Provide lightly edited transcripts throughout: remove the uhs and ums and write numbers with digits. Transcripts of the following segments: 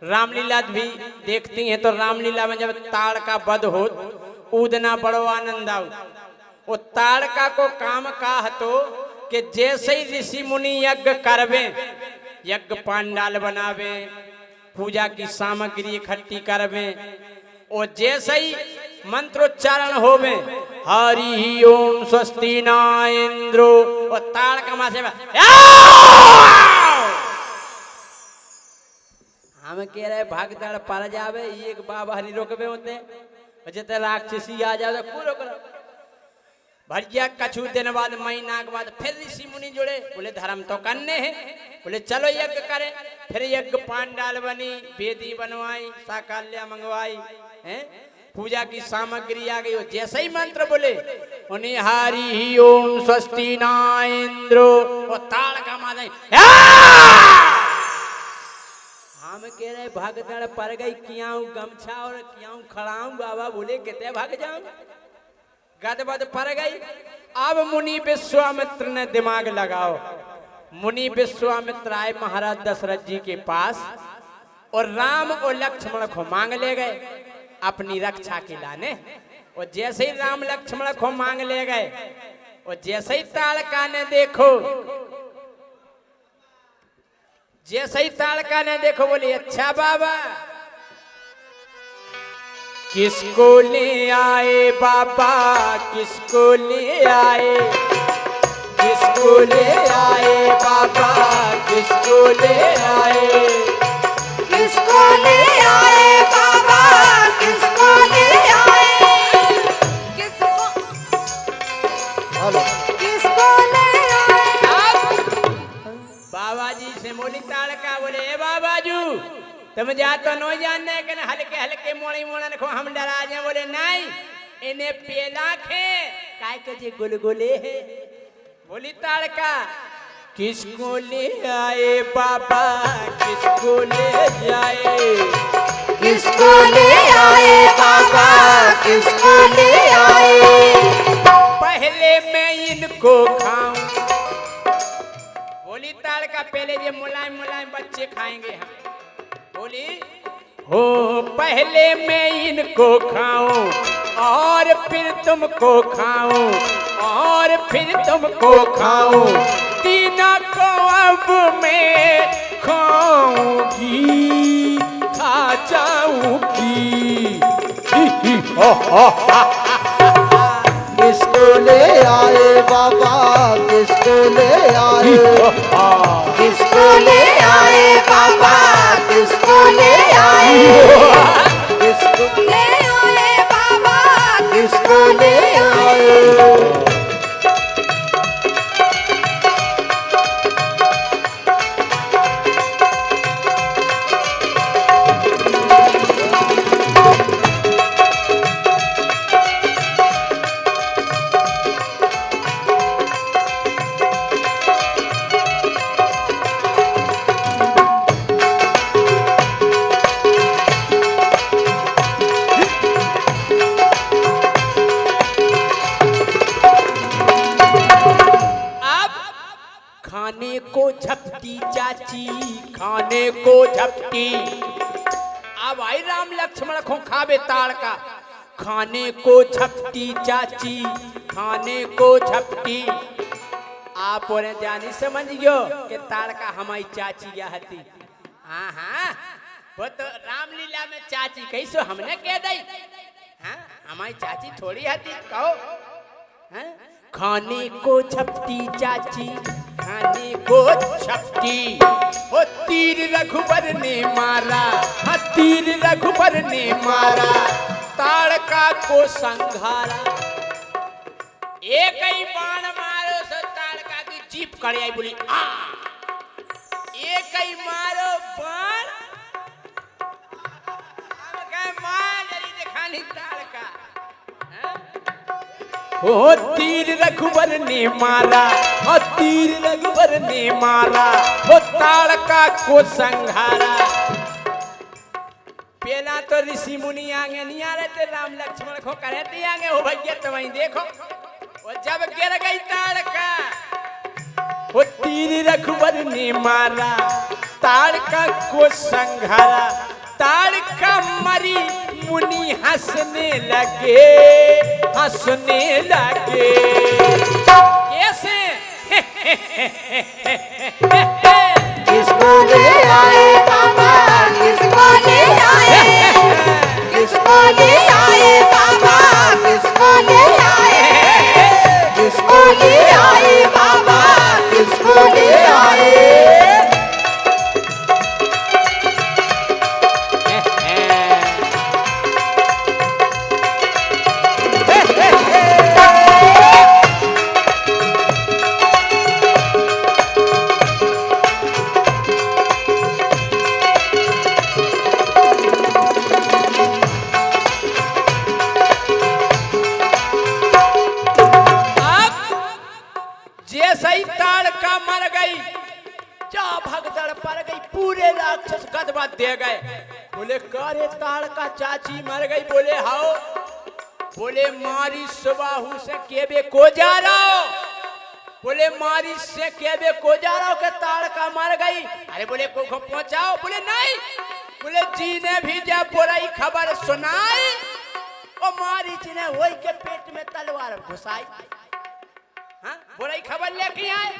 रामलीला भी देखती हैं तो रामलीला में जब ताड़का वध हो ऊदना बड़ो आनंद आओ। वो ताड़का को काम का हतो कि जैसे ही ऋषि मुनि यज्ञ करवे, यज्ञ पांडाल बनावे, पूजा की सामग्री इकट्ठी करवे, और जैसे ही मंत्रोच्चारण होवे हरि ओम स्वस्ति न इंद्रो, और ताड़का माँ से हम कह रहे भागदड़ पर जावे, एक बाबा हरी रोकबे होते जते राक्षसी आ जावे को रोक भरिया। कछु दिन बाद महीना के बाद फिर ऋषि मुनि जुड़े, बोले धर्म तो करने हैं, बोले चलो यज्ञ करें। फिर यज्ञ पांडाल बनी, वेदी बनवाई, साकाल्या मंगवाई, हैं पूजा की सामग्री आ गई। जैसे ही मंत्र बोले उन्हें हरि ओम स्वस्ति न इंद्रो, और ताड़का मारे हम कह रहे भागदड़ पर गई, क्यों गमछा और क्यों खड़ाऊं बाबा, बोले कितने भाग जाऊं, गदबद पर गई। अब मुनि विश्वामित्र ने दिमाग लगाओ। मुनि विश्वामित्र आए महाराज दशरथ जी के पास और राम और लक्ष्मण को मांग ले गए अपनी रक्षा के लाने। और जैसे ही राम लक्ष्मण को मांग ले गए, और जैसे ही ताड़का ने देखो, जैसे ही ताड़का ने देखो बोली अच्छा बाबा किसको ले आए बाबा, किसको ले आए, किसको ले आए बाबा, किसको ले आए, किसको ले आए बाबा, किसको ले आए, किसको ले आए। बाबा जी से बोली ताड़का, बोले ए बाबाजू तुम जा तो नो जानने के हल्के हल्के मोड़ी मोड़न को हम डरा जाए। बोले नहीं, इन्हें पेला खे काय के जे गुलगुले है। बोली ताड़का किसको ले आए बाबा, किसको ले जाए, किसको ले आए बाबा, किसको ले आए। पहले मैं इनको खाऊं। बोली ताड़का पहले ये मुलायम मुलायम बच्चे खाएंगे हम। बोली हो पहले मैं इनको खाऊं और फिर तुमको खाऊं, और फिर तुमको खाऊं, तीनों को अब मैं खाऊंगी, खा जाऊंगी। किसको ले आए बाबा, किसको ले आए, किसको ले आए बाबा, किसको ले आए, किसको ले आए बाबा, किसको ले आए। खाने को झपटी चाची, खाने को झपटी। अब आई राम लक्ष्मण को खावे ताड़का, खाने को झपटी चाची, खाने को झपटी। आप और जानी समझ गयो कि ताड़का हमारी चाची या हती। हाँ हाँ वो तो रामलीला में चाची कैसो हमने कह दी, हाँ हमारी चाची थोड़ी हती कहो। हाँ? खाने को झपटी चाची, खाने को झपटी। वो तीर रघुबर ने मारा, हाँ तीर रघुबर ने मारा, ताड़का को संघारा। एक ही बाण मारो सो ताड़का की जीप कड़ी आई, बोली आ। एक ही मारो बाण, मार दिखानी ताड़का। ओ तीर रघुबर ने मारा, ओ तीर रघुबर ने मारा, ओ ताड़का को संघारा। पहला तो ऋषि मुनि आगे नहीं आ रहे थे, राम लक्ष्मण को करे थे आगे हो भैया तो वहीं देखो। और जब गिर गई ताड़का, वो तीर रघुबर ने मारा, ताड़का को संघारा। ताड़का मरी मुनि हंसने लगे, हंसने लगे। कैसे? किसको ले आए बाबा, किसको ले आए, किसको ले आए बाबा, किसको ले आए, किसको ले आए बाबा, किसको ले आए। जैसे ही ताड़का मर गई, जा भगदड़ पड़ गई, पूरे राक्षस गदबा दे गए। बोले करे ताड़का चाची मर गई? बोले हाओ। बोले मारी सुबाहू से केबे को जा रहा हो? बोले मारी से केबे को जा रहा हो के ताड़का मर गई? अरे बोले को पहुंचाओ। बोले नहीं। बोले जी ने भी जब बुराई खबर सुनाई, और मारी जी ने वही के पेट में तलवार घुसाई। हाँ, बुराई खबर लेके आए।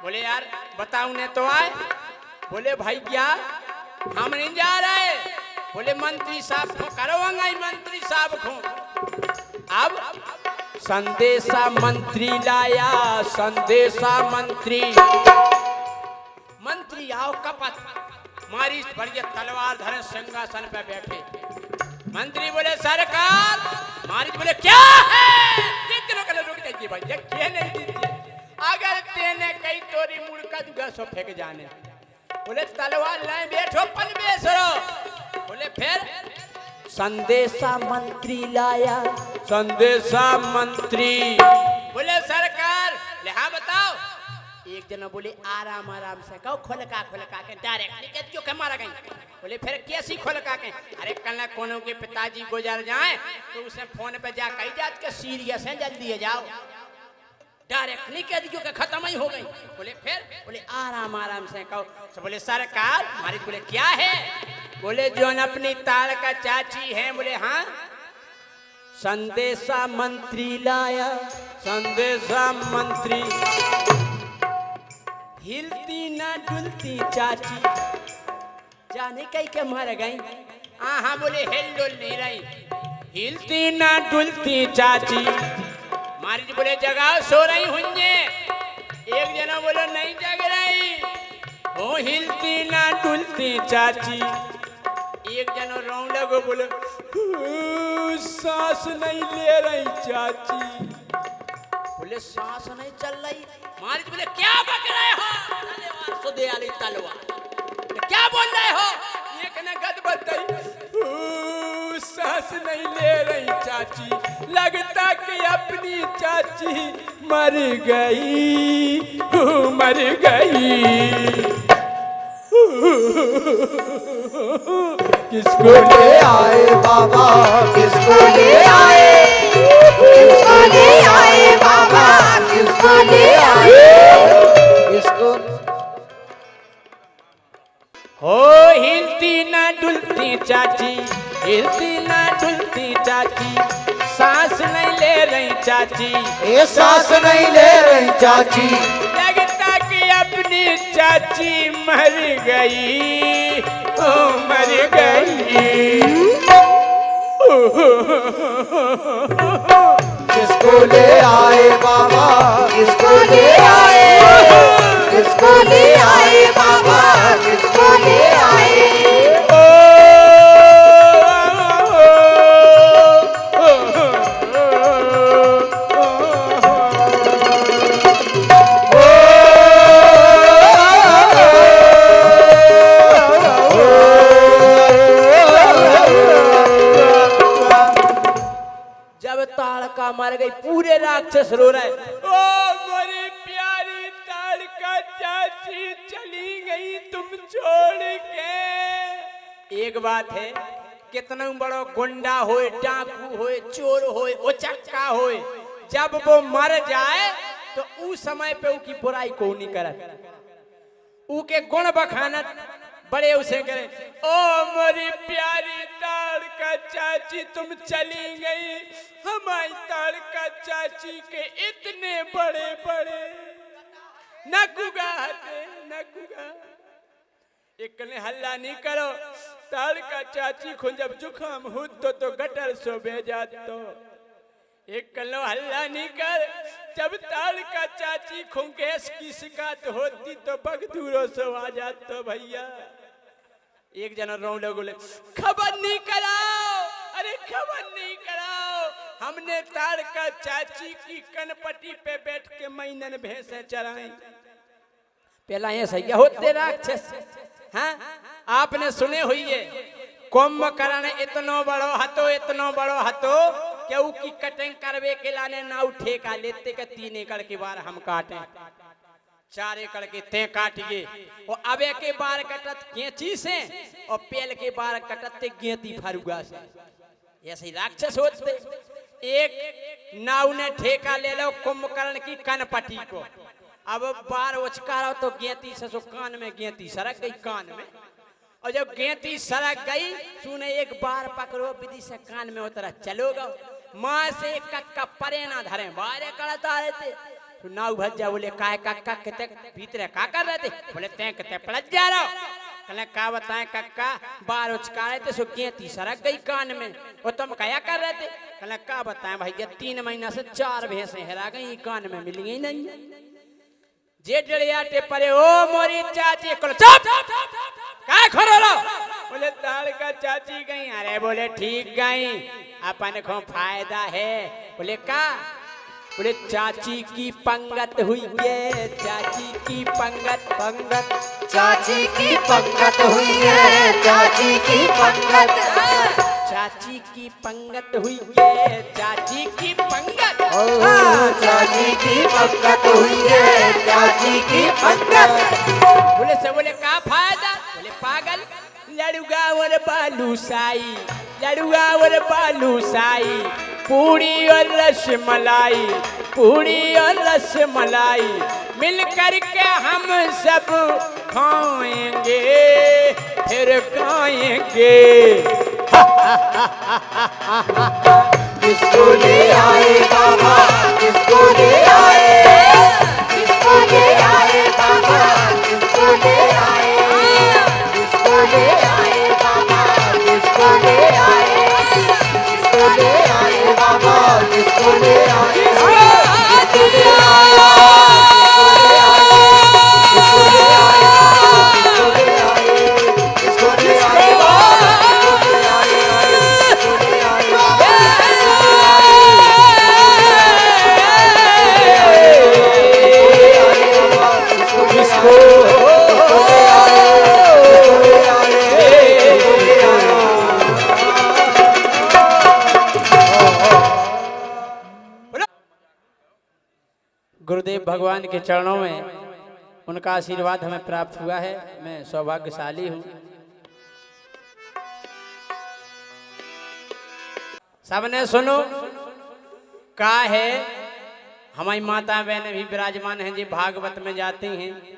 बोले यार बताऊ ने तो आए। बोले भाई क्या हम नहीं जा रहे। बोले मंत्री साहब को करो अंगाई, मंत्री साहब को। अब संदेशा मंत्री लाया, संदेशा मंत्री। मंत्री आओ कपत मारी बढ़िया तलवार धरे सिंहासन पे बैठे। मंत्री बोले सरकार। मारी बोले क्या है? रुक जाइए भाई, ये क्या नहीं दीजिए, अगर तेने कई तोरी मुड़का दुगा सो फेंक जाने। बोले तलवार लाए बैठो पलमेश्वरो। बोले फिर संदेशा मंत्री लाया, संदेशा मंत्री। बोले सरकार। ले हाँ बताओ। एक जना बोले आराम आराम से कहो, खोलका खोलका के डायरेक्ट क्यों के मारा गई? बोले फिर कैसी खोलका के? अरे कल कोनो के पिताजी गुजर जाए तो उसे फोन पे जा कही जात के सीरियस है, जल्दी जाओ। डायरेक्टली कह दियो कि खत्म ही हो गई। बोले फिर? बोले आराम आराम से कहो। तो बोले सरकार हमारी। बोले क्या है? बोले जो अपनी ताड़का चाची है। बोले हाँ। संदेशा मंत्री लाया, संदेशा मंत्री। हिलती ना डुलती चाची, जाने कई के मर गई। हाँ बोले हिल डुल नहीं रही। हिलती ना डुलती चाची। मारी जी बोले जगाओ, सो रही हुंजे। एक जना बोले नहीं जग रही। ओ हिलती ना डुलती चाची। एक जना रो लगो, बोले सांस नहीं ले रही चाची। बोले सांस नहीं चल रही। मारी जी बोले क्या बक रहे हो? सो दे आली तलवार। क्या बोल रहे हो? ये कहना गद बताई, सांस नहीं ले रही चाची, लगता कि अपनी चाची मर गई, मर गई। किसको ले आए बाबा, किसको ले आए, किसको ले आए बाबा, किसको ले आए, किसको? हो हिलती ना डुलती चाची, हिलती ना डुलती चाची, सांस नहीं ले रही चाची, ये सांस नहीं ले रही चाची, लगता कि अपनी चाची मर गई, ओ मर गई। किसको ले आए बाबा, किसको ले आए, किसको ले आए बाबा, किसको ले आए। जब ताड़का मर गई पूरे राक्षस रो रहे, ओ मेरी प्यारी ताड़का चाची चली गई तुम छोड़ के। एक बात है, कितना बड़ो गुंडा होए, डाकू होए, चोर होए, उचक्का होए, जब वो मर जाए तो उस समय पे उसकी बुराई को नहीं करत, उके गुण बखानत बड़े उसे करे। ओ मेरी प्यारी चाची तुम चली गई, हमारी ताड़का चाची के इतने बड़े बड़े नकुगा थे, नकुगा। एक ने हल्ला नहीं करो, ताड़का चाची को जब जुखाम हो तो गटर सो भेजा तो एक कलो हल्ला नहीं कर, जब ताड़का चाची को गैस की शिकायत होती तो बगदूरों से आ जात तो भैया। एक जना रो लोग खबर नहीं कराओ, अरे खबर नहीं कराओ, हमने ताड़का चाची की कनपटी पे बैठ के महीनन भैंसे चराई। पहला ये सही होते राक्षस। हाँ आपने सुने हुई है कुंभकर्ण इतनो बड़ो हतो, इतनो बड़ो हतो क्यों की कटिंग करवे के लाने ना उठे का लेते के 3 एकड़ के बार हम काटे, 4 एकड़ के ते काटिए, और अबे के बार कटत कैंची से और पेल के बार कटते गेंती फरुगा से। ऐसे राक्षस होते। एक नाव ने ठेका ले लो कुंभकर्ण की कनपटी को, अब बार उचकारो तो गेंती से सो कान में गेंती सरक गई कान में, और जब गेंती सरक गई सुने एक बार पकड़ो विधि से कान में उतरा चलोगा, माँ से कक्का परे ना धरे बारे करता रहते। तो नाव भज्जा बोले काय कक्का कितने भीतरे का कर रहे थे, बोले ते कितने पलट जा रहा, कहले का बताए कक्का बार उचका रहे थे सो गेंती सरक गई कान में, और तुम क्या कर रहे थे, कहले का बताए भैया 3 महीना से 4 भैंसे हेरा गई कान में मिल गई नहीं। जे डरियाटे परे ओ मोरी चाची को चुप काय खरो रो, बोले ताड़का चाची गई, अरे बोले ठीक गई अपन को फायदा है, बोले का, बोले चाची की पंगत हुई है, चाची की पंगत, पंगत चाची की पंगत हुई है, चाची की पंगत, चाची की पंगत हुई है, चाची की पंगत, चाची की पंगत हुई है, चाची की पंगत। बोले से बोले का फायदा, बोले पागल लड़ुगा और बालूशाही, लड़ुगा और बालूशाही, पूड़ी और रसमलाई, पूड़ी और रसमलाई मिल करके हम सब खाएंगे फिर खाएंगे। किसको ले आए बाबा, किसको ले आए, किसको ले आए बाबा, किसको ले आए, किसको ले आए बाबा, किसको ले आए, किसको ले आए बाबा, किसको ले आए, किसको ले गुरुदेव भगवान के चरणों में उनका आशीर्वाद हमें प्राप्त हुआ है, मैं सौभाग्यशाली हूँ। सबने सुनो का है, हमारी माता बहनें भी विराजमान हैं जी भागवत में जाती हैं।